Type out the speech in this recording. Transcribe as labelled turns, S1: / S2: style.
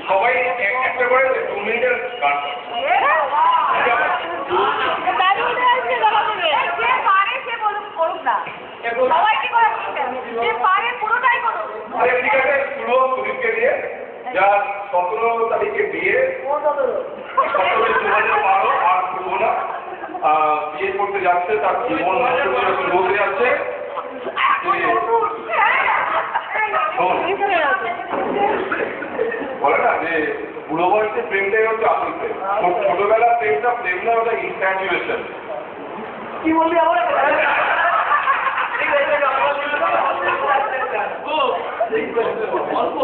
S1: সবাই একটা করে 2 মিনিটের গান যা 17 তারিখে বিয়ে 17/2012 আর করবো না বিয়ে করতে যাচ্ছে তার জীবন শুরু হতে যাচ্ছে বলে না যে বুড়ো বয়সে প্রেমটাই হচ্ছে আসল প্রেম ছোটবেলার প্রেমটা প্রেম না ওটা ইনফ্যাচুয়েশন
S2: কি বললি আমার অল্প